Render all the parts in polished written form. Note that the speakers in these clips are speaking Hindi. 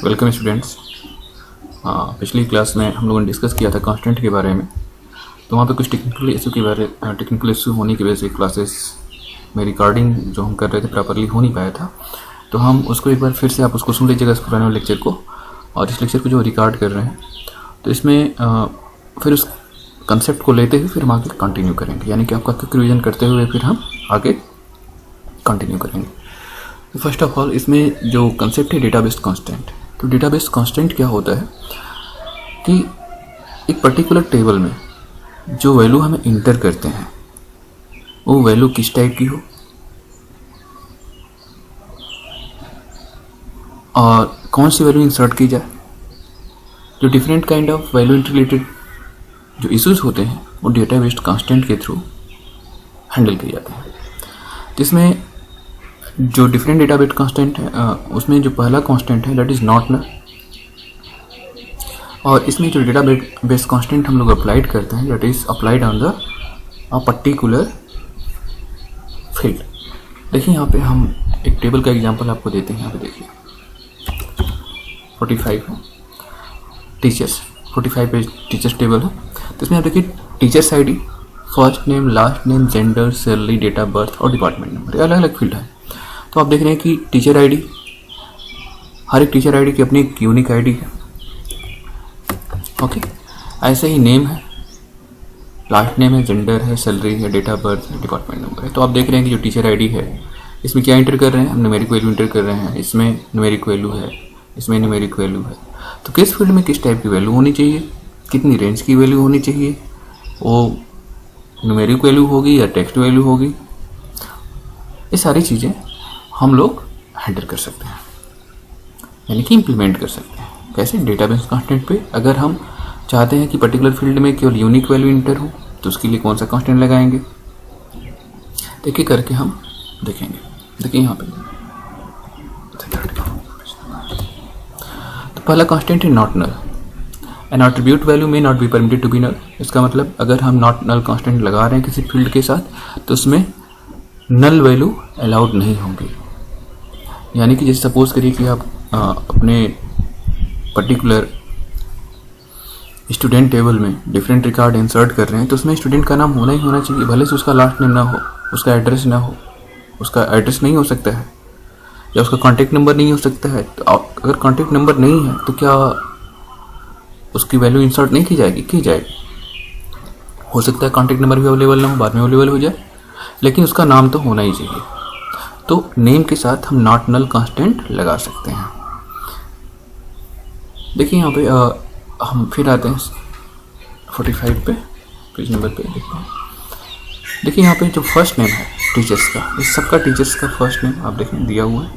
Welcome students. पिछली क्लास में हम लोगों ने डिस्कस किया था कांस्टेंट के बारे में। तो वहाँ पे कुछ टेक्निकल इशू होने की वजह से क्लासेस में रिकॉर्डिंग जो हम कर रहे थे प्रॉपरली हो नहीं पाया था। तो हम उसको एक बार फिर से आप उसको सुन लीजिएगा इस पुराने लेक्चर को, और इस लेक्चर को जो रिकॉर्ड कर रहे हैं तो इसमें फिर उस कंसेप्ट को लेते हुए फिर हम आगे कंटिन्यू करेंगे, यानी कि आपका क्विक रिवीजन करते हुए फिर हम आगे कंटिन्यू करेंगे। तो फर्स्ट ऑफ ऑल इसमें जो कंसेप्ट है डेटाबेस कांस्टेंट। तो डेटाबेस कांस्टेंट क्या होता है कि एक पर्टिकुलर टेबल में जो वैल्यू हमें इंटर करते हैं वो वैल्यू किस टाइप की हो और कौन सी वैल्यू इंसर्ट की जाए। जो different kind of value related जो इश्यूज होते हैं वो डेटाबेस कांस्टेंट के थ्रू हैंडल किए जाते हैं। जिसमें जो डिफरेंट डेटाबेस कांस्टेंट है उसमें जो पहला कांस्टेंट है दैट इज नॉट नल, और इसमें जो डेटाबेस कांस्टेंट हम लोग अप्लाइड करते हैं that is applied on the particular field. देखिए यहाँ पे हम एक टेबल का एग्जांपल आपको देते हैं। यहाँ पे देखिए 45 है टीचर्स, 45 पे टीचर्स टेबल है। तो इसमें आप देखिए teachers ID, first name, last name, gender, salary, date of birth और डिपार्टमेंट नंबर, अलग अलग फील्ड है। तो आप देख रहे हैं कि टीचर आईडी, हर एक टीचर आईडी की अपनी एक यूनिक आईडी है। ओके, ऐसे ही नेम है, लास्ट नेम है, जेंडर है, सैलरी है, डेट ऑफ बर्थ है, डिपार्टमेंट नंबर है। तो आप देख रहे हैं कि जो टीचर आईडी है इसमें क्या इंटर कर रहे हैं हम, न्यूमेरिक वैल्यू इंटर कर रहे हैं। इसमें न्यूमेरिक वैल्यू है, इसमें न्यूमेरिक वैल्यू है। तो किस फील्ड में किस टाइप की वैल्यू होनी चाहिए, कितनी रेंज की वैल्यू होनी चाहिए, वो न्यूमेरिक वैल्यू होगी या टेक्स्ट वैल्यू होगी, ये सारी चीज़ें हम लोग हैंडल कर सकते हैं, यानी कि इम्प्लीमेंट कर सकते हैं। कैसे? डेटाबेस कांस्टेंट पे अगर हम चाहते हैं कि पर्टिकुलर फील्ड में केवल यूनिक वैल्यू इंटर हो तो उसके लिए कौन सा कांस्टेंट लगाएंगे, देखिए करके हम देखेंगे। देखिए यहाँ पे तो पहला कांस्टेंट है not null. An attribute value may not be permitted to be null. इसका मतलब अगर हम नॉट नल कांस्टेंट लगा रहे हैं किसी फील्ड के साथ तो उसमें नल वैल्यू अलाउड नहीं होंगी। यानी कि जैसे सपोज करिए कि आप अपने पर्टिकुलर स्टूडेंट टेबल में डिफरेंट रिकॉर्ड इंसर्ट कर रहे हैं तो उसमें स्टूडेंट का नाम होना ही होना चाहिए, भले से उसका लास्ट नेम ना हो, उसका एड्रेस ना हो, उसका एड्रेस नहीं हो सकता है या उसका कॉन्टैक्ट नंबर नहीं हो सकता है। तो अगर कॉन्टैक्ट नंबर नहीं है तो क्या उसकी वैल्यू इंसर्ट नहीं की जाएगी? की जाएगी। हो सकता है कॉन्टैक्ट नंबर भी अवेलेबल ना हो, बाद में अवेलेबल हो जाए, लेकिन उसका नाम तो होना ही चाहिए। तो नेम के साथ हम नॉट नल कांस्टेंट लगा सकते हैं। देखिए यहाँ पे हम फिर आते हैं 45 पे, पेज नंबर पे देखते हैं। देखिए यहाँ पे जो फर्स्ट नेम है टीचर्स का, इस सबका टीचर्स का फर्स्ट नेम आप देखें दिया हुआ है,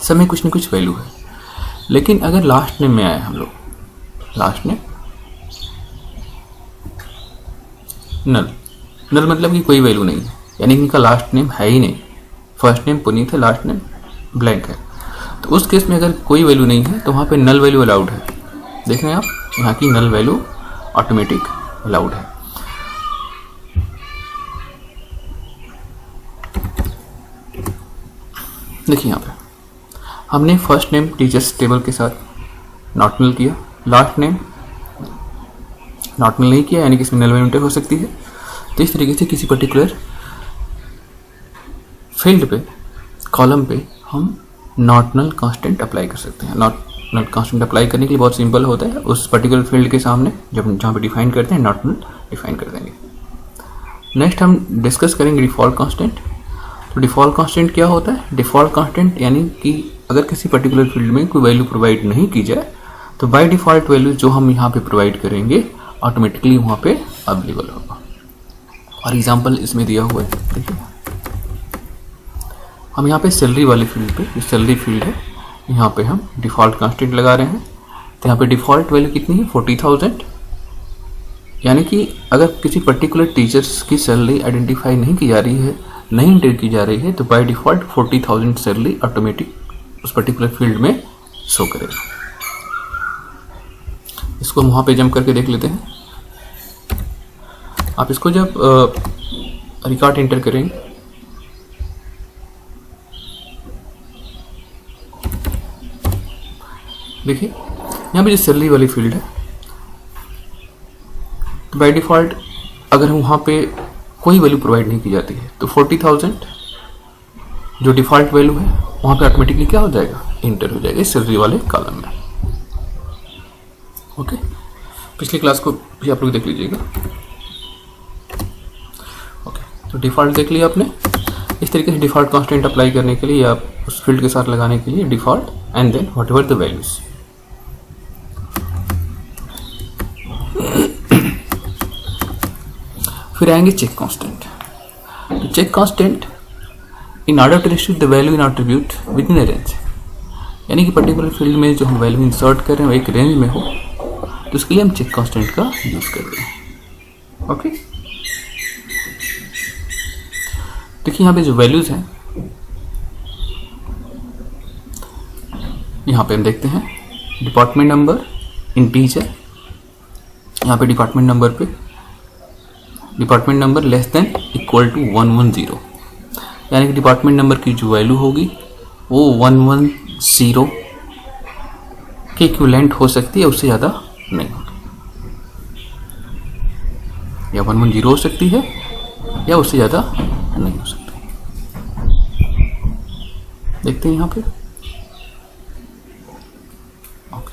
सब में कुछ न कुछ वैल्यू है। लेकिन अगर लास्ट नेम में आए हम लोग, लास्ट नेम नल, नल मतलब कि कोई वैल्यू नहीं है, यानी कि इनका लास्ट नेम है ही नहीं। फर्स्ट नेम पुनीत है, लास्ट नेम ब्लैंक है। तो उस केस में अगर कोई वैल्यू नहीं है तो वहाँ पे नल वैल्यू अलाउड है। देख रहे हैं आप, यहाँ की नल वैल्यू ऑटोमेटिक अलाउड है। देखिए यहाँ पे हमने फर्स्ट नेम टीचर्स टेबल के साथ नॉट नल किया, लास्ट नेम नॉट नल नहीं किया, यानी कि इसमें नल वैल्यू इंटर हो सकती है। तो इस तरीके से किसी पर्टिकुलर फील्ड पे, कॉलम पे हम नॉट नल कांस्टेंट अप्लाई कर सकते हैं। नॉट नल कांस्टेंट अप्लाई करने के लिए बहुत सिंपल होता है, उस पर्टिकुलर फील्ड के सामने जब जहाँ पे डिफाइन करते हैं नॉट नल डिफाइन कर देंगे। नेक्स्ट हम डिस्कस करेंगे डिफ़ॉल्ट कांस्टेंट। तो डिफ़ॉल्ट कांस्टेंट क्या होता है? डिफ़ॉल्ट कांस्टेंट यानी कि अगर किसी पर्टिकुलर फील्ड में कोई वैल्यू प्रोवाइड नहीं की जाए तो बाय डिफ़ॉल्ट वैल्यू जो हम यहाँ पे प्रोवाइड करेंगे ऑटोमेटिकली वहाँ पे अवेलेबल होगा। और एग्जाम्पल इसमें दिया हुआ है, देखिए हम यहाँ पे सैलरी वाले फील्ड पे, जो सैलरी फील्ड है यहाँ पे हम डिफ़ॉल्ट कांस्टेंट लगा रहे हैं। तो यहाँ पे डिफ़ॉल्ट वैल्यू कितनी है? 40,000। यानी कि अगर किसी पर्टिकुलर टीचर्स की सैलरी आइडेंटिफाई नहीं की जा रही है, नहीं इंटर की जा रही है, तो बाय डिफ़ॉल्ट 40,000 सैलरी ऑटोमेटिक उस पर्टिकुलर फील्ड में शो करेगा। इसको हम वहाँ पे जंप करके देख लेते हैं। आप इसको जब रिकॉर्ड इंटर करेंगे देखिए यहाँ पे जो सैलरी वाली फील्ड है, तो बाय डिफ़ॉल्ट अगर हम वहाँ पे कोई वैल्यू प्रोवाइड नहीं की जाती है तो 40,000 जो डिफ़ॉल्ट वैल्यू है वहाँ पे ऑटोमेटिकली क्या हो जाएगा, इंटर हो जाएगा इस सैलरी वाले कॉलम में। ओके, पिछली क्लास को भी आप लोग देख लीजिएगा। ओके, तो डिफ़ॉल्ट देख लिया आपने। इस तरीके से डिफ़ॉल्ट कांस्टेंट अप्लाई करने के लिए, आप उस फील्ड के साथ लगाने के लिए default and then whatever the values. फिर आएंगे चेक कांस्टेंट। तो check constant in order to restrict the value in attribute within a range, यानी कि पर्टिकुलर फील्ड में जो हम वैल्यू इंसर्ट कर रहे हैं वो एक रेंज में हो, तो उसके लिए हम चेक कांस्टेंट का यूज कर रहे हैं। ओके, देखिए यहाँ पे जो वैल्यूज हैं, यहाँ पे हम देखते हैं डिपार्टमेंट नंबर इंटीजर। यहाँ पे department number less than equal to 110, यानी कि डिपार्टमेंट नंबर की जो वैल्यू होगी वो 110 के इक्विवेलेंट हो सकती है, उससे ज़्यादा नहीं होगी, या 110 हो सकती है या उससे ज़्यादा नहीं हो सकती। देखते हैं यहाँ पे। ओके,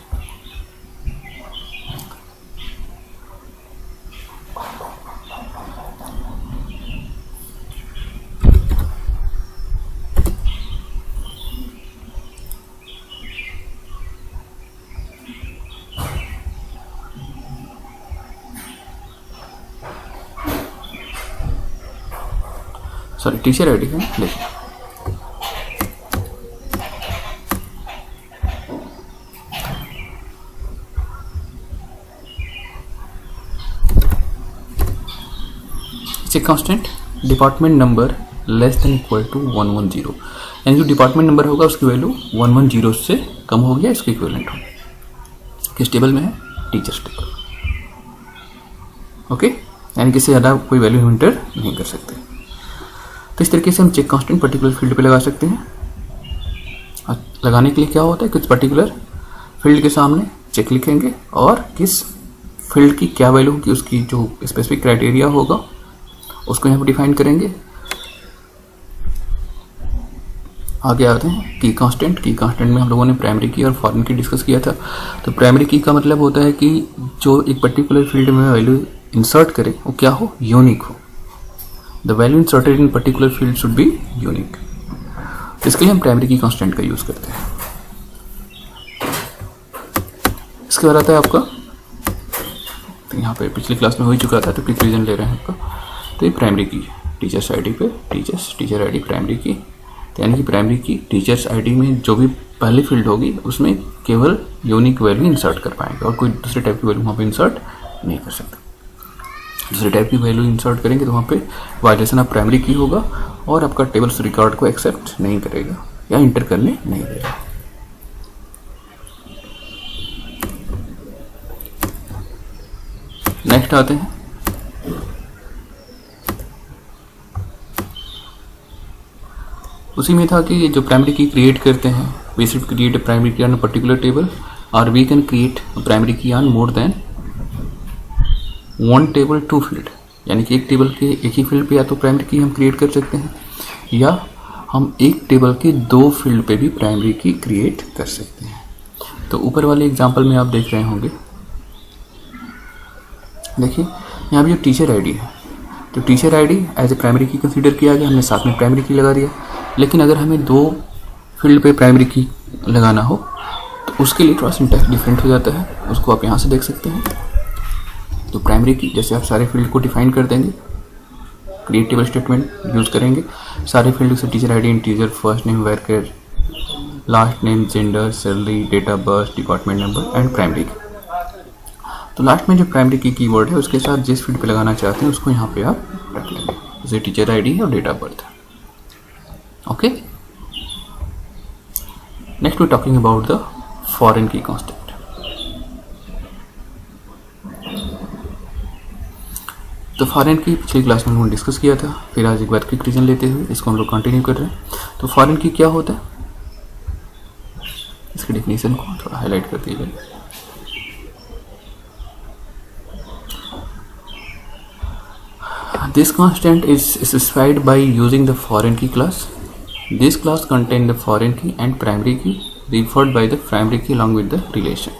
सॉरी टीचर आईडी है, देखिए check constant department number less than equal to 110, यानी जो डिपार्टमेंट नंबर होगा उसकी वैल्यू 110 से कम हो गया, इसके इक्विवेलेंट हो। किस टेबल में है, टीचर्स टेबल। ओके, यानी कि इससे ज़्यादा कोई वैल्यू हम इंटर नहीं कर सकते। तो इस तरीके से हम चेक कांस्टेंट पर्टिकुलर फील्ड पे लगा सकते हैं। लगाने के लिए क्या होता है, कुछ पर्टिकुलर फील्ड के सामने चेक लिखेंगे और किस फील्ड की क्या वैल्यू होगी, उसकी जो स्पेसिफिक क्राइटेरिया होगा उसको यहाँ पर डिफाइन करेंगे। आगे आते हैं की कांस्टेंट। की कांस्टेंट में हम लोगों ने प्राइमरी की और फॉरेन की डिस्कस किया था। तो प्राइमरी की का मतलब होता है कि जो एक पर्टिकुलर फील्ड में वैल्यू इंसर्ट करे वो क्या हो, यूनिक हो। The value inserted in particular field should be unique. इसके लिए हम प्राइमरी की कांस्टेंट का यूज करते हैं। इसके बाद आता है आपका, तो यहाँ पे पिछली क्लास में हो ही चुका था तो क्विक रिवीजन ले रहे हैं आपका। तो ये प्राइमरी की टीचर्स आईडी पे टीचर आईडी प्राइमरी की, यानी कि प्राइमरी की टीचर्स आईडी में जो भी पहली फील्ड होगी उसमें केवल यूनिक वैल्यू इंसर्ट कर पाएंगे और कोई दूसरे टाइप की वैल्यू वहाँ पे इंसर्ट नहीं कर सकते। दूसरे टाइप की वैल्यू इंसर्ट करेंगे तो वहाँ पे वायलेशन ऑफ प्राइमरी की होगा और आपका टेबल्स रिकॉर्ड को एक्सेप्ट नहीं करेगा या इंटर करने नहीं देगा। नेक्स्ट आते हैं उसी में था कि जो प्राइमरी की क्रिएट करते हैं, we should create a primary key on a particular table और we can create a primary key on more than one table two field, यानी कि एक टेबल के एक ही फील्ड पे या तो प्राइमरी की हम क्रिएट कर सकते हैं या हम एक टेबल के दो फील्ड पे भी प्राइमरी की क्रिएट कर सकते हैं। तो ऊपर वाले एग्जांपल में आप देख रहे होंगे, देखिए यहाँ पे जो टीचर आईडी है, तो teacher ID as a primary key consider किया गया, हमने साथ में प्राइमरी की लगा दिया। लेकिन अगर हमें दो फील्ड पे प्राइमरी की लगाना हो तो उसके लिए थोड़ा सिंटैक्स डिफरेंट हो जाता है, उसको आप यहाँ से देख सकते हैं। तो प्राइमरी की जैसे आप सारे फील्ड को डिफाइन कर देंगे, क्रिएट टेबल स्टेटमेंट यूज़ करेंगे, सारे फील्ड से teacher ID, integer, first name, varchar, last name, gender, salary, date of birth, department number and primary key. तो लास्ट में जो प्राइमरी की कीवर्ड है उसके साथ जिस फील्ड पे लगाना चाहते हैं उसको यहाँ पे आप रख लेंगे, जैसे टीचर आईडी है और डेट ऑफ बर्थ है। Okay, next we talking about the foreign key constant. तो फॉरेन की पिछली क्लास में हम लोगों ने डिस्कस किया था, फिर आज एक बार क्विक रिवीजन लेते हुए इसको हम लोग कंटिन्यू कर रहे हैं। तो फॉरेन की क्या होता है, इसकी डेफिनेशन को थोड़ा हाईलाइट कर दीजिए। This constant is specified by using the foreign key class. This class contains the foreign key and primary key referred by the primary key along with the relation.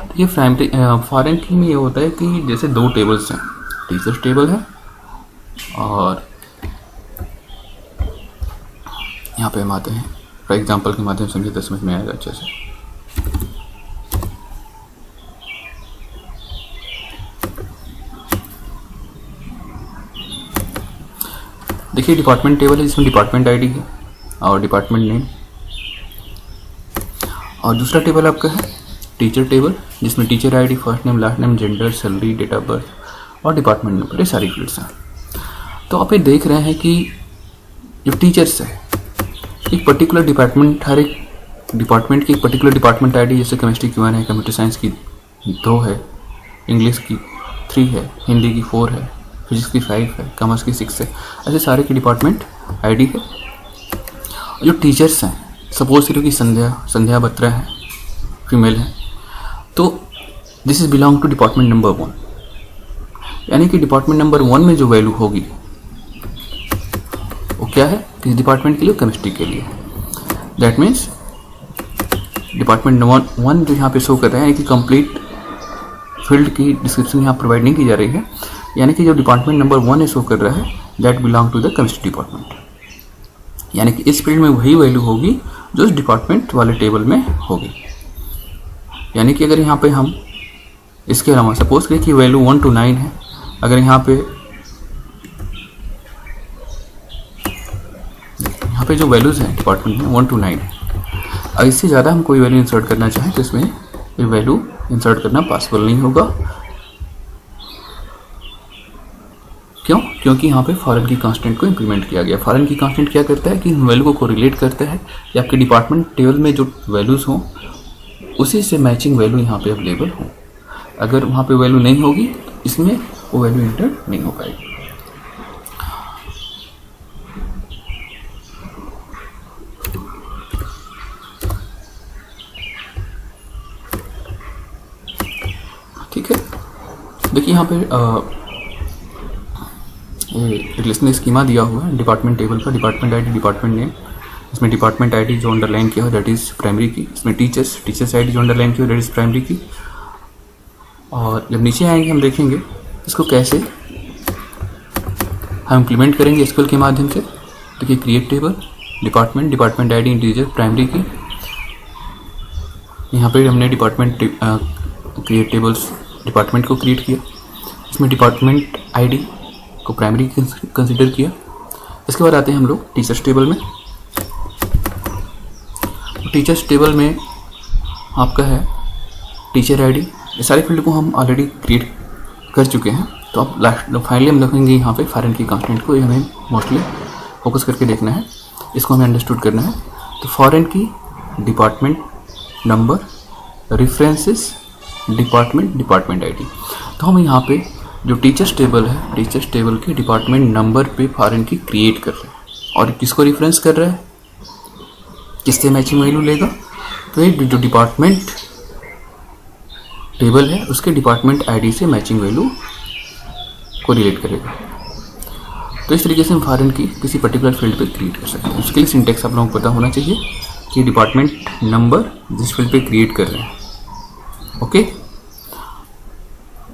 तो ये फॉरेन की में ये होता है कि जैसे दो टेबल्स हैं, टीचर्स टेबल है और यहाँ पे हम आते हैं फॉर एग्जांपल के माध्यम से समझे तो समझ में आएगा अच्छे से। देखिए डिपार्टमेंट टेबल है जिसमें डिपार्टमेंट आईडी है और डिपार्टमेंट नेम, और दूसरा टेबल आपका है टीचर टेबल जिसमें teacher ID, first name, last name, gender, salary, date of birth और डिपार्टमेंट नंबर, ये सारी फील्ड्स हैं। तो आप ये देख रहे हैं कि जो टीचर्स है एक पर्टिकुलर डिपार्टमेंट, हर एक डिपार्टमेंट की एक पर्टिकुलर डिपार्टमेंट आईडी, जैसे केमिस्ट्री की 1 है, कंप्यूटर साइंस की 2 है, इंग्लिश की 3 है, हिंदी की 4 है, फिजिक्स की 5 है, कॉमर्स की 6 है, ऐसे सारे की डिपार्टमेंट आईडी है। जो टीचर्स हैं, सपोज करो कि संध्या बत्रा है, फीमेल है, तो this is belong to department number 1, यानी कि डिपार्टमेंट नंबर 1 में जो वैल्यू होगी वो क्या है, किस डिपार्टमेंट के लिए, केमिस्ट्री के लिए। दैट मीन्स डिपार्टमेंट नंबर 1 जो यहाँ पे शो कर रहा है, यानी कि कंप्लीट फील्ड की डिस्क्रिप्शन यहाँ प्रोवाइड नहीं की जा रही है, यानी कि जो डिपार्टमेंट नंबर 1 शो कर रहा है that belong to the chemistry department, यानी कि इस फील्ड में वही वैल्यू होगी जो इस डिपार्टमेंट वाले टेबल में होगी। यानी कि अगर यहाँ पे हम इसके अलावा सपोज करें कि वैल्यू 1 to 9 है, अगर यहाँ पे जो वैल्यूज़ हैं डिपार्टमेंट में 1 to 9 है, अगर इससे ज़्यादा हम कोई वैल्यू इंसर्ट करना चाहें तो इसमें ये वैल्यू इंसर्ट करना पॉसिबल नहीं होगा। क्यों? क्योंकि यहाँ पे फॉरेन की कांस्टेंट को इंप्लीमेंट किया गया। फॉरेन की कांस्टेंट क्या करता है कि वैल्यू को कोरिलेट करता है या आपके डिपार्टमेंट टेबल में जो वैल्यूज़ हों उसी से मैचिंग वैल्यू यहाँ पे अवेलेबल हो। अगर वहाँ पे वैल्यू नहीं होगी इसमें वो वैल्यू इंटर नहीं हो पाएगी। ठीक है, देखिए यहाँ पे रिलेशनल स्कीमा दिया हुआ है डिपार्टमेंट टेबल का, डिपार्टमेंट आईडी, डिपार्टमेंट नेम, इसमें डिपार्टमेंट आईडी जो अंडरलाइन किया है दैट इज़ प्राइमरी की, इसमें टीचर्स आईडी जो अंडरलाइन किया है दैट इज़ प्राइमरी की। और जब नीचे आएंगे हम देखेंगे इसको कैसे हम इम्प्लीमेंट करेंगे एसक्यूएल के माध्यम से। देखिए create table, department ID, integer, primary की। यहाँ पे हमने डिपार्टमेंट क्रिएट टेबल्स डिपार्टमेंट को क्रिएट किया, इसमें डिपार्टमेंट आईडी को प्राइमरी कंसिडर किया। इसके बाद आते हैं हम लोग टीचर्स टेबल में। टीचर्स टेबल में आपका है टीचर आईडी, ये सारे फील्ड को हम ऑलरेडी क्रिएट कर चुके हैं। तो अब लास्ट फाइनली हम देखेंगे यहाँ पे फॉरेन की कांस्टेंट को, ये हमें मोस्टली फोकस करके देखना है, इसको हमें अंडरस्टूड करना है। तो foreign key department number, references, department ID. तो हम यहाँ पे जो टीचर्स टेबल है, टीचर्स टेबल के डिपार्टमेंट नंबर पे फॉरेन की क्रिएट कर रहे हैं और किसको रेफरेंस कर रहा है, किससे मैचिंग वैल्यू लेगा, तो ये जो डिपार्टमेंट टेबल है उसके डिपार्टमेंट आईडी से मैचिंग वैल्यू को रिलेट करेगा। तो इस तरीके से हम फॉरेन की किसी पर्टिकुलर फील्ड पे क्रिएट कर सकते हैं। उसके लिए सिंटेक्स आप लोगों को पता होना चाहिए कि डिपार्टमेंट नंबर जिस फील्ड पे क्रिएट कर रहे हैं, ओके।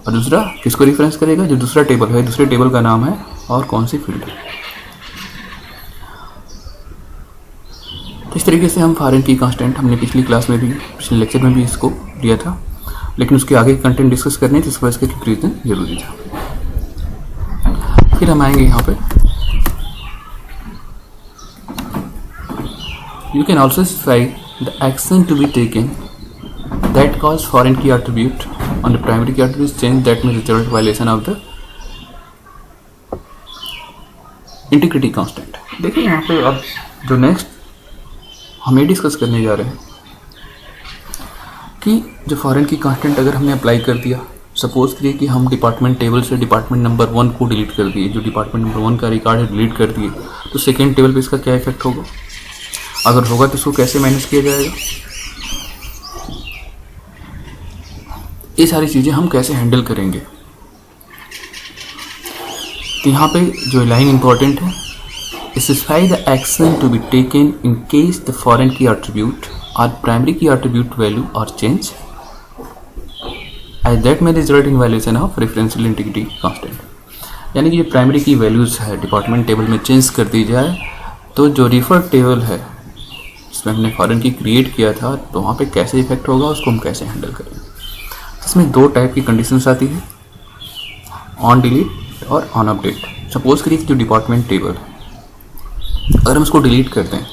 और दूसरा किसको रेफरेंस करेगा, जो दूसरा टेबल है, दूसरे टेबल का नाम है और कौन सी फील्ड है। तो इस तरीके से हम फॉरेन की कांस्टेंट हमने पिछली क्लास में भी, पिछले लेक्चर में भी इसको लिया था, लेकिन उसके आगे कंटेंट डिस्कस करने थे, इस वजह से रीजन जरूरी था। फिर हम आएंगे यहाँ पे, you can also specify the action to be taken that cause foreign key attribute on the primary key attribute change that may result violation of the integrity constant। देखिए यहाँ पे अब जो नेक्स्ट हम ये डिस्कस करने जा रहे हैं कि जो फॉरेन की कांस्टेंट अगर हमने अप्लाई कर दिया, सपोज करिए कि हम डिपार्टमेंट टेबल से डिपार्टमेंट नंबर 1 को डिलीट कर दिए, जो डिपार्टमेंट नंबर 1 का रिकॉर्ड है डिलीट कर दिए, तो सेकेंड टेबल पे इसका क्या इफेक्ट होगा, अगर होगा तो इसको कैसे मैनेज किया जाएगा। ये सारी चीज़ें हम कैसे हैंडल करेंगे। तो यहाँ पे जो लाइन इंपॉर्टेंट है, specify the action to be taken in case the foreign key attribute और प्राइमरी की एट्रीब्यूट वैल्यू और चेंज एज दैट में result in valuation of referential integrity constant. यानी कि जो प्राइमरी की वैल्यूज़ है डिपार्टमेंट टेबल में चेंज कर दी जाए, तो जो रिफर टेबल है जिसमें हमने फॉरेन की क्रिएट किया था, तो वहाँ पे कैसे इफेक्ट होगा, उसको हम कैसे हैंडल करेंगे। इसमें दो टाइप की कंडीशंस आती है, ऑन डिलीट और ऑन अपडेट। सपोज करिए कि जो डिपार्टमेंट टेबल है, अगर हम इसको डिलीट कर दें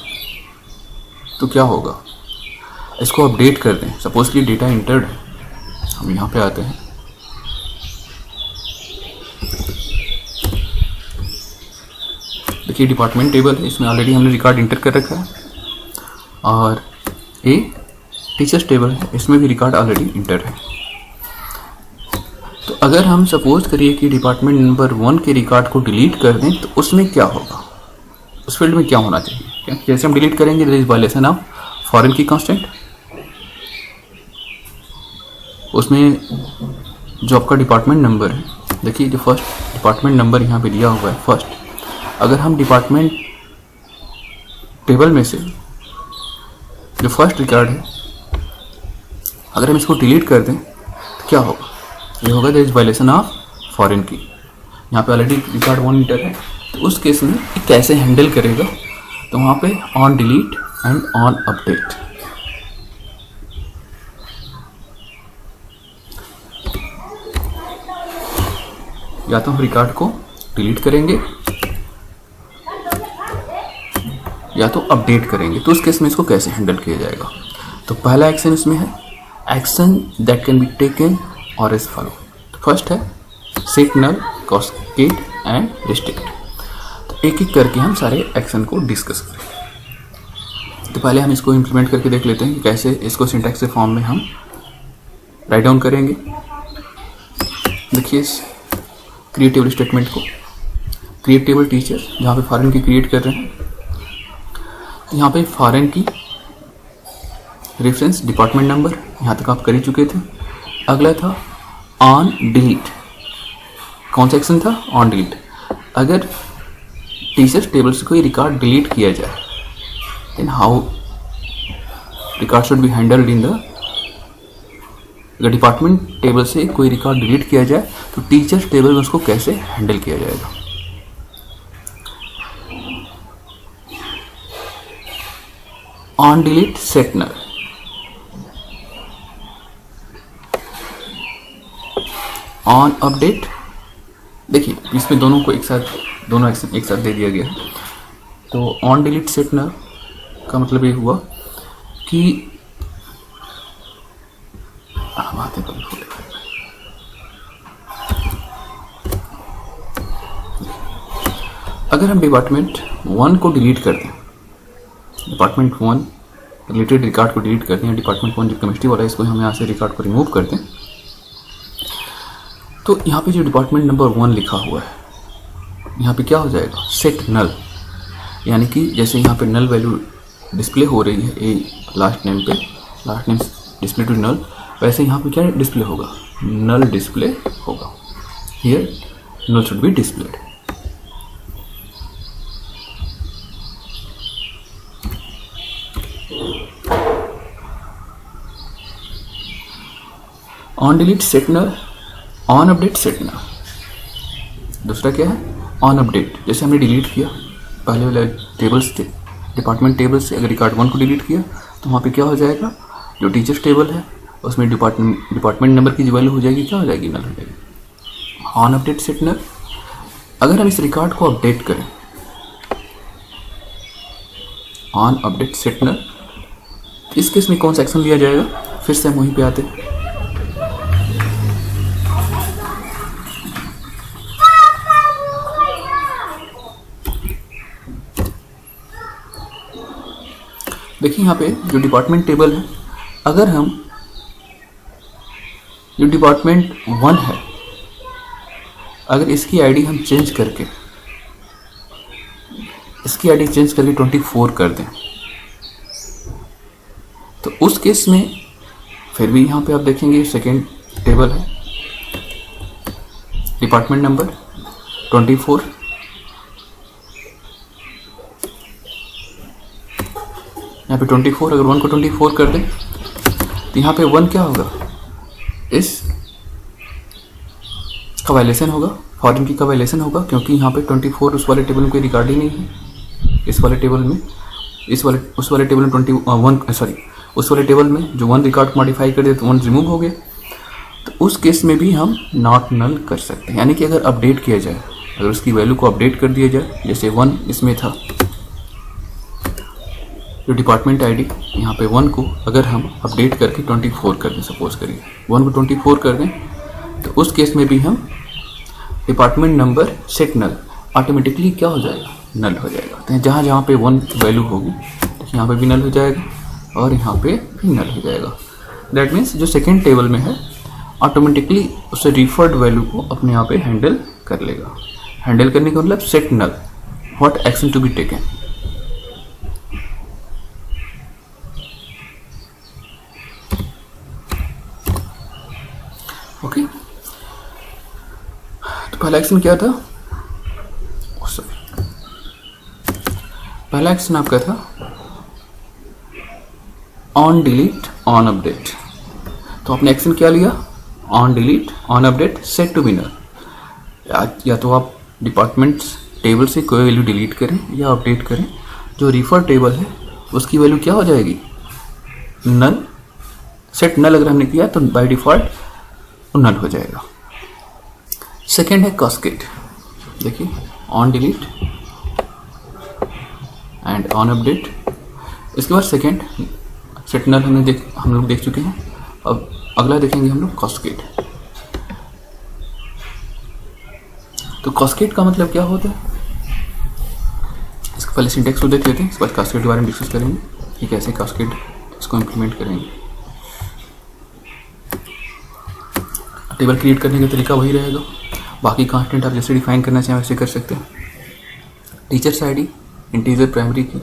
तो क्या होगा, इसको अपडेट कर दें। सपोज कि डेटा इंटर्ड है, हम यहाँ पे आते हैं, देखिए डिपार्टमेंट टेबल है, इसमें ऑलरेडी हमने रिकॉर्ड इंटर कर रखा है, और ये टीचर्स टेबल है, इसमें भी रिकॉर्ड ऑलरेडी इंटर है। तो अगर हम सपोज करिए कि डिपार्टमेंट नंबर 1 के रिकॉर्ड को डिलीट कर दें, तो उसमें क्या होगा, उस फील्ड में क्या होना चाहिए। जैसे हम डिलीट करेंगे, there is violation of foreign key constant. उसमें जो आपका डिपार्टमेंट नंबर है, देखिए जो फर्स्ट डिपार्टमेंट नंबर यहाँ पे दिया हुआ है फर्स्ट, अगर हम डिपार्टमेंट टेबल में से जो फर्स्ट रिकॉर्ड है, अगर हम इसको डिलीट कर दें तो क्या होगा, ये होगा there is violation of foreign key. यहाँ पे ऑलरेडी रिकॉर्ड 1 इंटर है, तो उस केस में ये कैसे हैंडल करेगा, तो वहाँ पे on delete and on update. या तो हम रिकॉर्ड को डिलीट करेंगे या तो अपडेट करेंगे, तो उस केस में इसको कैसे हैंडल किया जाएगा। तो पहला एक्शन इसमें है action that can be taken और इज फॉलो। तो फर्स्ट है set null, cascade and restrict. तो एक एक करके हम सारे एक्शन को डिस्कस करेंगे। तो पहले हम इसको इम्प्लीमेंट करके देख लेते हैं कि कैसे इसको सिंटैक्स के फॉर्म में हम राइट डाउन करेंगे। देखिए इस क्रिएट टेबल स्टेटमेंट को, क्रिएट टेबल टीचर, जहाँ पे फॉरेन की क्रिएट कर रहे हैं, यहाँ पे फॉरेन की रेफरेंस डिपार्टमेंट नंबर यहाँ तक आप कर ही चुके थे। अगला था ऑन डिलीट। कौन सा एक्शन था, ऑन डिलीट। अगर टीचर्स टेबल से कोई रिकॉर्ड डिलीट किया जाए, then how record should be handled in the, अगर डिपार्टमेंट टेबल से कोई रिकॉर्ड डिलीट किया जाए तो टीचर्स टेबल में उसको कैसे हैंडल किया जाएगा। On delete set null, on update. देखिए इसमें दोनों को एक साथ, दोनों एक्शन एक साथ दे दिया गया है। तो ऑन डिलीट सेट नल का मतलब ये हुआ कि अगर हम डिपार्टमेंट 1 को डिलीट कर दें, डिपार्टमेंट 1 रिलेटेड रिकॉर्ड को डिलीट कर दें, डिपार्टमेंट 1 जो केमिस्ट्री वाला है इसको हम यहाँ से रिकॉर्ड को रिमूव कर दें, तो यहाँ पे जो डिपार्टमेंट नंबर 1 लिखा हुआ है, यहाँ पे क्या हो जाएगा, सेट नल। यानी कि जैसे यहाँ पे नल वैल्यू डिस्प्ले हो रही है ए लास्ट नेम पे, last name display to null, वैसे यहाँ पे क्या डिस्प्ले होगा, नल डिस्प्ले होगा। Here null should be displayed. On delete set null, on update set null. दूसरा क्या है, ऑन अपडेट। जैसे हमने डिलीट किया पहले वाले टेबल्स थे, डिपार्टमेंट टेबल से अगर रिकॉर्ड 1 को डिलीट किया तो वहाँ पे क्या हो जाएगा, जो टीचर्स टेबल है उसमें डिपार्टमेंट नंबर की जो वैल्यू हो जाएगी, क्या हो जाएगी, नल हो जाएगी। On update set null. अगर हम इस रिकॉर्ड को अपडेट करें, ऑन अपडेट सेट नल, इस केस में कौन सा एक्शन लिया जाएगा, फिर से हम वहीं पे आते हैं। देखिए यहाँ पे जो डिपार्टमेंट टेबल है, अगर हम जो डिपार्टमेंट 1 है, अगर इसकी आईडी हम चेंज करके, इसकी आईडी चेंज करके 24 कर दें, तो उस केस में फिर भी यहाँ पे आप देखेंगे सेकेंड टेबल है, डिपार्टमेंट नंबर 24, यहाँ पे 24, अगर 1 को 24 कर दें तो यहाँ पे 1 क्या होगा, इस का वायलेशन होगा, फॉरेन की का वायलेशन होगा, क्योंकि यहाँ पे 24 उस वाले टेबल में कोई रिकॉर्ड ही नहीं है। इस वाले टेबल में उस वाले टेबल में 21 सॉरी उस वाले टेबल में जो 1 रिकॉर्ड मॉडिफाई कर दे तो 1 रिमूव हो गया। तो उस केस में भी हम नॉट नल कर सकते हैं, यानी कि अगर अपडेट किया जाए, अगर उसकी वैल्यू को अपडेट कर दिया जाए, जैसे 1 इसमें था, जो डिपार्टमेंट आईडी यहाँ पे 1 को अगर हम अपडेट करके 24 कर दें, सपोज करिए 1 को 24 कर दें, तो उस केस में भी हम department number set null automatically क्या हो जाएगा, नल हो जाएगा। तो जहाँ जहाँ पे 1 वैल्यू होगी तो यहाँ पे भी नल हो जाएगा और यहाँ पे भी नल हो जाएगा। दैट मीन्स जो सेकेंड टेबल में है ऑटोमेटिकली उससे रिफर्ड वैल्यू को अपने यहाँ पे हैंडल कर लेगा। हैंडल करने का मतलब set null, what action to be taken. Okay, तो पहला एक्शन क्या था, पहला एक्शन आपका था ऑन डिलीट ऑन अपडेट। तो आपने एक्शन क्या लिया, on delete on update set to be null. या तो आप डिपार्टमेंट टेबल से कोई वैल्यू डिलीट करें या अपडेट करें, जो रिफर टेबल है उसकी वैल्यू क्या हो जाएगी, नल। सेट नल अगर हमने किया तो बाय डिफॉल्ट नल हो जाएगा। सेकेंड है कास्केड। देखिए on delete and on update. इसके बाद सेकेंड सेट नल हम लोग देख चुके हैं। अब अगला देखेंगे हम लोग कास्केड। तो कास्केड का मतलब क्या होता है, इसका पहले सिंटेक्स को देख लेते हैं, इसके बाद कास्केड के बारे में डिस्कस करेंगे कि कैसे कास्केड इसको इम्प्लीमेंट करेंगे। टेबल क्रिएट करने का तरीका वही रहेगा, बाकी कांस्टेंट आप जैसे डिफाइन करना चाहें वैसे कर सकते हैं। टीचर्स आईडी इंटीजर प्राइमरी की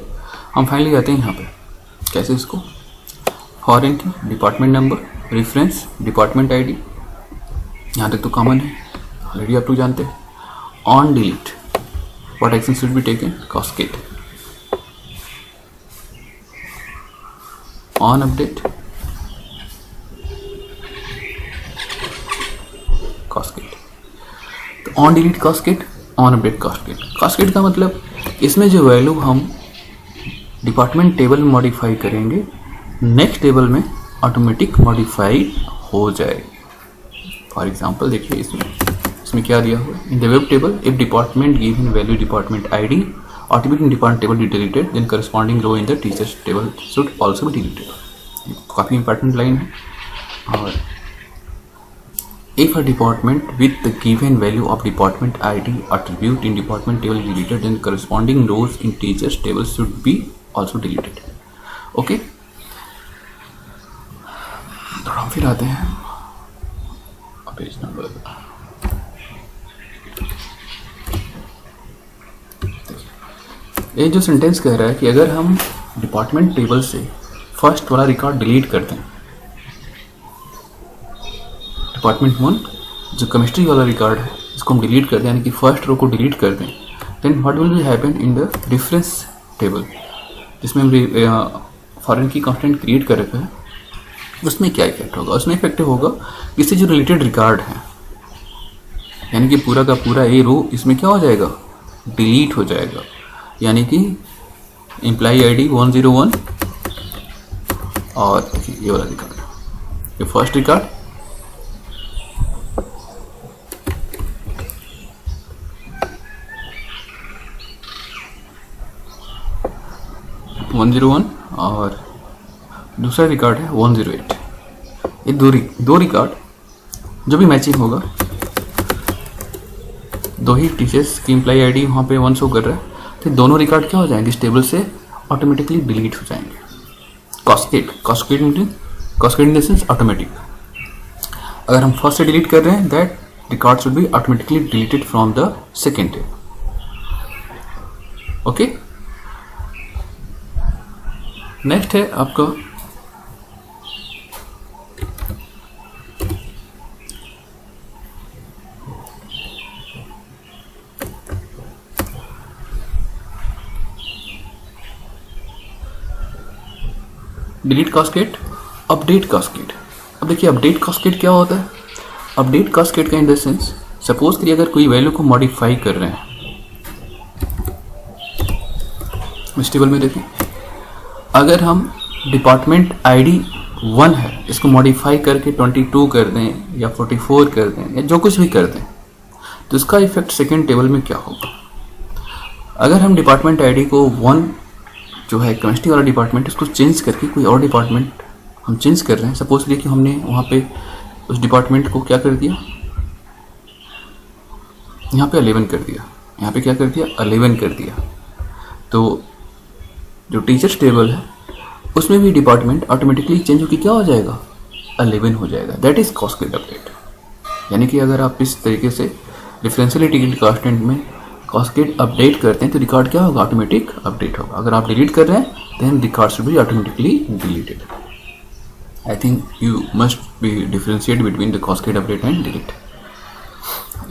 हम फाइनली जाते हैं यहाँ पे, कैसे इसको foreign key department number reference department ID, यहाँ तक तो कॉमन है, ऑलरेडी आप लोग जानते हैं। On delete what action should be taken, cascade. On update cascade. तो on delete cascade, on update cascade. Cascade का मतलब इसमें जो वैल्यू हम डिपार्टमेंट टेबल में मॉडिफाई करेंगे नेक्स्ट टेबल में ऑटोमेटिक मॉडिफाई हो जाएगी। फॉर एग्जांपल देखिए इसमें क्या दिया हुआ है, in the web table if department given value department ID automatic department table be deleted then corresponding row in the teachers table should also be deleted. काफ़ी इंपॉर्टेंट लाइन है। और if a department with the given value of department ID attribute in department table is deleted, then corresponding rows in teachers table should be also deleted. Okay, थोड़ा हम फिर आते हैं पेज नंबर। ये जो सेंटेंस कह रहा है कि अगर हम डिपार्टमेंट टेबल से फर्स्ट वाला रिकॉर्ड डिलीट करते हैं, डिपार्टमेंट 1 जो केमिस्ट्री वाला रिकॉर्ड है इसको हम डिलीट कर दें, यानी कि फर्स्ट रो को डिलीट कर दें, then what will be happen in the reference table जिसमें हम फॉरेन की कांस्टेंट क्रिएट कर रखा है, उसमें क्या इफेक्ट होगा, उसमें इफेक्ट होगा इससे जो रिलेटेड रिकॉर्ड है, यानी कि पूरा का पूरा ये रो इसमें क्या हो जाएगा, डिलीट हो जाएगा। यानी कि एम्प्लॉय आईडी 101 और देखिए ये वाला रिकॉर्ड, ये फर्स्ट रिकॉर्ड, और दूसरा रिकॉर्ड है 108। ये दो रिकॉर्ड जो भी मैचिंग होगा, दो ही टीचर्स की एम्प्लॉय आईडी वहाँ पे 1 शो कर रहा है, तो दोनों रिकॉर्ड क्या हो जाएंगे, इस टेबल से ऑटोमेटिकली डिलीट हो जाएंगे। Cascade in the sense automatic. अगर हम फर्स्ट से डिलीट कर रहे हैं that record should be automatically deleted from the second table. Okay, next है आपका डिलीट कास्केड, अपडेट कास्केड। अब देखिए अपडेट कास्केड क्या होता है। अपडेट कास्केड का इन द सेंस, सपोज करिए अगर कोई वैल्यू को मॉडिफाई कर रहे हैं, इस टेबल में देखें, अगर हम डिपार्टमेंट आईडी 1 है इसको मॉडिफाई करके 22 कर दें या 44 कर दें या जो कुछ भी कर दें, तो इसका इफेक्ट सेकेंड टेबल में क्या होगा। अगर हम डिपार्टमेंट आईडी को 1 जो है केमिस्ट्री वाला डिपार्टमेंट, इसको चेंज करके कोई और डिपार्टमेंट हम चेंज कर रहे हैं, सपोज लिए कि हमने वहाँ पे उस डिपार्टमेंट को क्या कर दिया, यहाँ पे 11 कर दिया, यहाँ पे क्या कर दिया 11 कर दिया, तो जो टीचर्स टेबल है उसमें भी डिपार्टमेंट ऑटोमेटिकली चेंज होकर क्या हो जाएगा 11 हो जाएगा। That is cascade update. यानी कि अगर आप इस तरीके से डिफरेंशियल इंटीग्रल कांस्टेंट में कास्केड अपडेट करते हैं तो रिकॉर्ड क्या होगा, ऑटोमेटिक अपडेट होगा। अगर आप डिलीट कर रहे हैं then record should be automatically deleted. I think you must be differentiate between the cascade update and delete.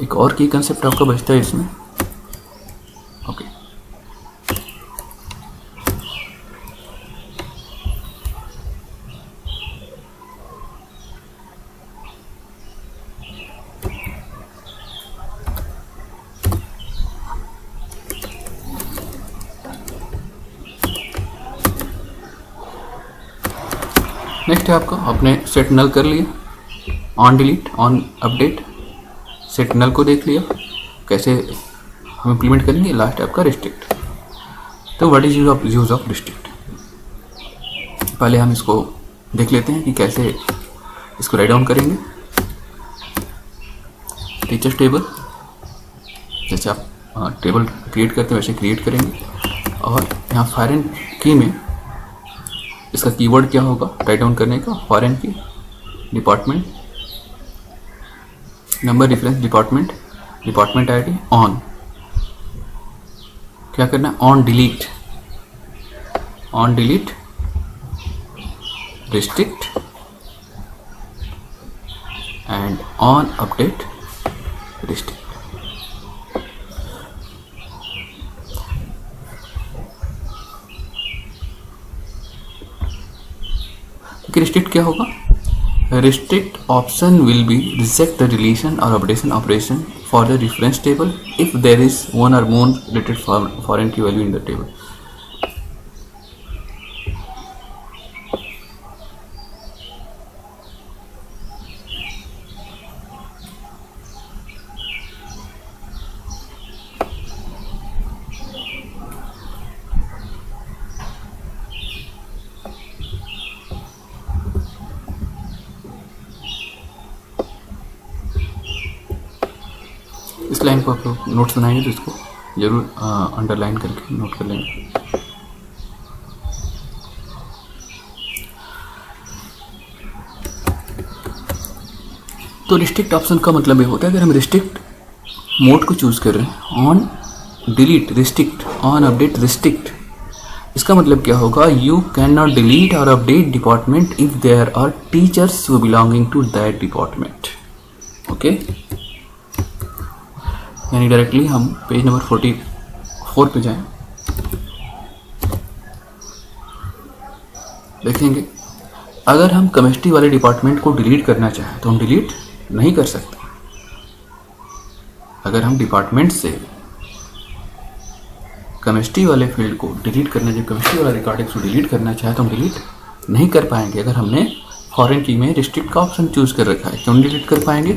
एक और की कंसेप्ट आपका बचता है इसमें। ओके नेक्स्ट है आपका, आपने सेट नल कर लिया, on delete on update, set null को देख लिया कैसे हम इम्प्लीमेंट करेंगे। लास्ट है आपका रिस्ट्रिक्ट। तो what is use of restrict, पहले हम इसको देख लेते हैं कि कैसे इसको राइट डाउन करेंगे। टीचर्स टेबल, जैसे आप टेबल क्रिएट करते हैं वैसे क्रिएट करेंगे, और यहाँ फॉरेन की में इसका कीवर्ड क्या होगा राइट डाउन करने का, foreign key, department, number reference department, department ID, on, क्या करना है on delete, on delete, restrict and on update restrict. Restrict क्या होगा, restrict option will be reject the deletion और updation operation for the reference table if there is one or more related foreign key value in the table. इस लाइन को आप लोग नोट्स बनाएंगे तो इसको जरूर अंडरलाइन करके नोट कर लेंगे। तो रिस्ट्रिक्ट ऑप्शन का मतलब ये होता है अगर हम रिस्ट्रिक्ट मोड को चूज कर रहे हैं, on delete restrict, on update restrict, इसका मतलब क्या होगा, यू कैन नॉट डिलीट और update department if there are teachers who belonging to that department. Okay, यानी डायरेक्टली हम पेज नंबर 44 पे जाएं, देखेंगे अगर हम केमिस्ट्री वाले डिपार्टमेंट को डिलीट करना चाहें तो हम डिलीट नहीं कर सकते। अगर हम डिपार्टमेंट से केमिस्ट्री वाले फील्ड को डिलीट करना, जो केमिस्ट्री वाला रिकॉर्डिंग्स को डिलीट करना चाहे तो हम डिलीट नहीं कर पाएंगे अगर हमने फॉरेन की में रिस्ट्रिक्ट का ऑप्शन चूज कर रखा है। क्यों नहीं डिलीट कर पाएंगे,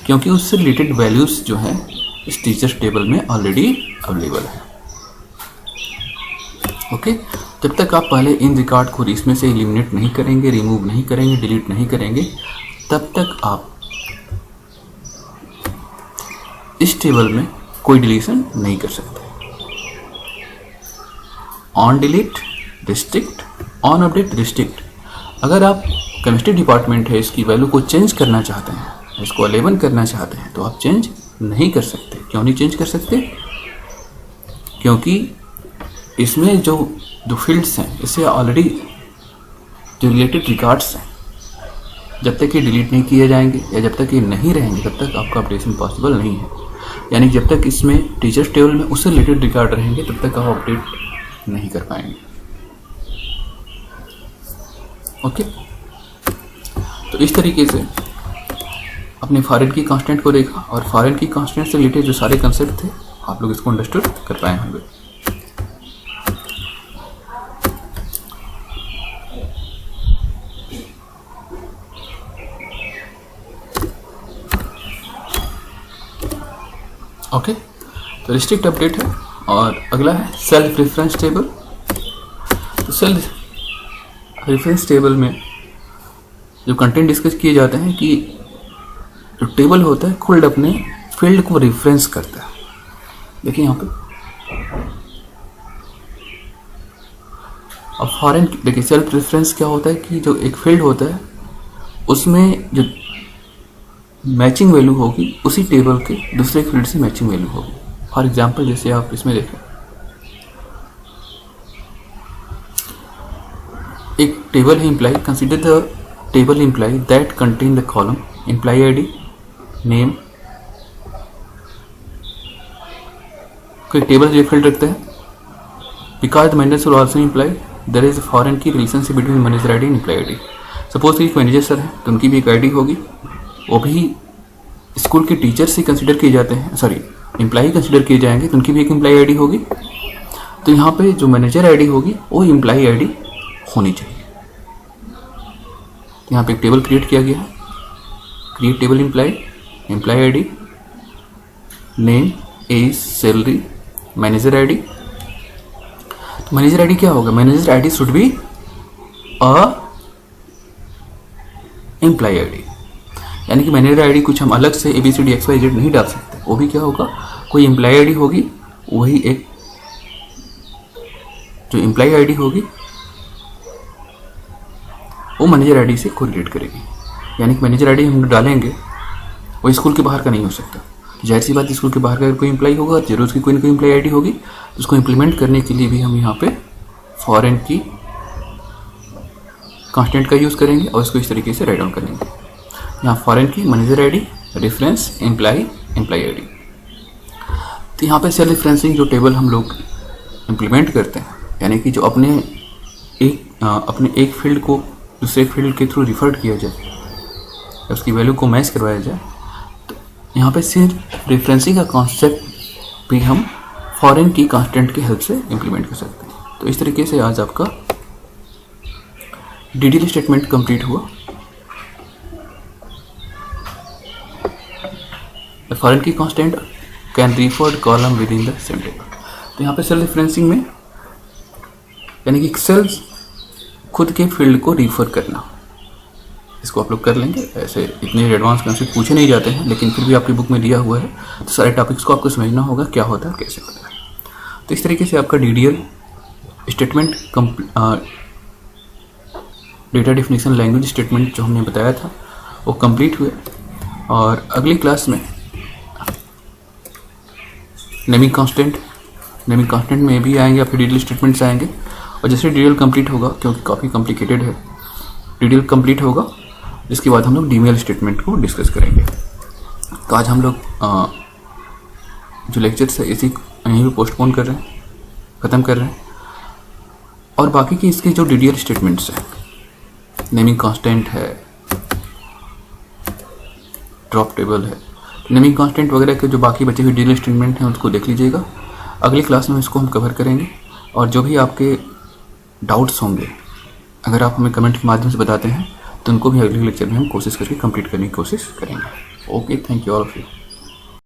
क्योंकि उससे रिलेटेड वैल्यूज जो है इस टीचर्स टेबल में ऑलरेडी अवेलेबल है। ओके, जब तक आप पहले इन रिकॉर्ड को इसमें से एलिमिनेट नहीं करेंगे, रिमूव नहीं करेंगे, डिलीट नहीं करेंगे, तब तक आप इस टेबल में कोई डिलीशन नहीं कर सकते। On delete restrict, on update restrict. अगर आप केमिस्ट्री डिपार्टमेंट है इसकी वैल्यू को चेंज करना चाहते हैं, इसको 11 करना चाहते हैं, तो आप चेंज नहीं कर सकते। क्यों नहीं चेंज कर सकते, क्योंकि इसमें जो फील्ड्स हैं इससे ऑलरेडी जो रिलेटेड रिकॉर्ड्स हैं, जब तक ये डिलीट नहीं किए जाएंगे या जब तक ये नहीं रहेंगे तब तक आपका अपडेशन पॉसिबल नहीं है। यानी जब तक इसमें टीचर्स टेबल में उससे रिलेटेड रिकॉर्ड रहेंगे तब तक आप अपडेट नहीं कर पाएंगे। ओके, तो इस तरीके से अपने फॉरेन की कांस्टेंट को देखा और फॉरेन की कांस्टेंट से रिलेटेड जो सारे कंसेप्ट थे आप लोग इसको अंडरस्टूड कर पाए होंगे। ओके, तो रिस्ट्रिक्ट अपडेट है और अगला है सेल्फ रेफरेंस टेबल। तो सेल्फ रेफरेंस टेबल में जो कंटेंट डिस्कस किए जाते हैं कि जो टेबल होता है खुद अपने फील्ड को रेफरेंस करता है। देखिए यहाँ पे अब फॉरेन, देखिए सेल्फ रेफरेंस क्या होता है कि जो एक फील्ड होता है उसमें जो मैचिंग वैल्यू होगी उसी टेबल के दूसरे फील्ड से मैचिंग वैल्यू होगी। फॉर एग्जांपल जैसे आप इसमें देखें, एक टेबल है employee, consider the table employee that contain the column employee ID name. कोई टेबल जो फील्ड रखता है because the manager will also employee there is a foreign key relationship between manager ID and employee ID. Suppose कि मैनेजर सर है तो उनकी भी एक आईडी होगी, वो भी स्कूल के टीचर से कंसिडर किए जाते हैं, सॉरी इम्प्लाई कंसिडर किए जाएंगे तो उनकी भी एक इम्प्लाई आईडी होगी। तो यहाँ पे जो मैनेजर आईडी होगी वो इम्प्लाई आईडी होनी चाहिए। तो यहाँ पे एक टेबल क्रिएट किया गया है, create table employee ID name age salary manager ID. तो मैनेजर आईडी क्या होगा, manager ID should be a employee ID, यानी कि मैनेजर आईडी कुछ हम अलग से ABCD XYZ नहीं डाल सकते, वो भी क्या होगा कोई इम्प्लाई आईडी होगी, वही एक जो इम्प्लाई आईडी होगी वो मैनेजर आईडी से कोरिलेट करेगी। यानी कि मैनेजर आईडी हम डालेंगे वो स्कूल के बाहर का नहीं हो सकता। जाहिर सी बात स्कूल के बाहर का कोई इम्प्लाई होगा जरूर उसकी कोई ना कोई इम्प्लाई आईडी होगी। तो उसको इम्प्लीमेंट करने के लिए भी हम यहाँ पे फॉरेन की कांस्टेंट का यूज़ करेंगे और इसको इस तरीके से राइट डाउन करेंगे। यहाँ फॉरेन की manager ID reference imply ID. तो यहाँ पे सेल्फ रेफरेंसिंग जो टेबल हम लोग इम्प्लीमेंट करते हैं, यानी कि जो अपने एक फील्ड को दूसरे फील्ड के थ्रू रिफर्ड किया जाए, उसकी वैल्यू को मैच करवाया जाए, तो यहाँ पे सिर्फ रेफरेंसिंग का कॉन्सेप्ट भी हम फॉरेन की कांस्टेंट की हेल्प से इम्प्लीमेंट कर सकते हैं। तो इस तरीके से आज आपका DDL स्टेटमेंट कंप्लीट हुआ। The foreign key constant can refer column within the same table। तो यहाँ पे सेल्फ रेफरेंसिंग में यानी कि सेल्स खुद के फील्ड को रिफर करना, इसको आप लोग कर लेंगे। ऐसे इतने एडवांस कंसेप्ट पूछे नहीं जाते हैं, लेकिन फिर भी आपकी बुक में दिया हुआ है तो सारे टॉपिक्स को आपको समझना होगा क्या होता है कैसे होता है। तो इस तरीके से आपका DDL statement data definition language statement जो हमने बताया था वो कंप्लीट हुए। और अगली क्लास में नेमिंग कांस्टेंट में भी आएंगे, आपके DDL स्टेटमेंट्स आएंगे। और जैसे DDL कंप्लीट होगा, क्योंकि काफ़ी कॉम्प्लिकेटेड है, DDL कंप्लीट होगा जिसके बाद हम लोग DML स्टेटमेंट को डिस्कस करेंगे। तो आज हम लोग जो लेक्चर्स है इसी यहीं पे पोस्टपोन कर रहे हैं, ख़त्म कर रहे हैं। और बाकी की इसके जो DDL स्टेटमेंट्स हैं, नेमिंग कांस्टेंट है, ड्रॉप टेबल है, नेमिंग कांस्टेंट वगैरह के जो बाकी बचे हुए DDL स्टेटमेंट हैं उसको देख लीजिएगा। अगली क्लास में इसको हम कवर करेंगे। और जो भी आपके डाउट्स होंगे अगर आप हमें कमेंट के माध्यम से बताते हैं तो उनको भी अगले लेक्चर में हम कोशिश करके कंप्लीट करने की कोशिश करेंगे। Okay, thank you all of you.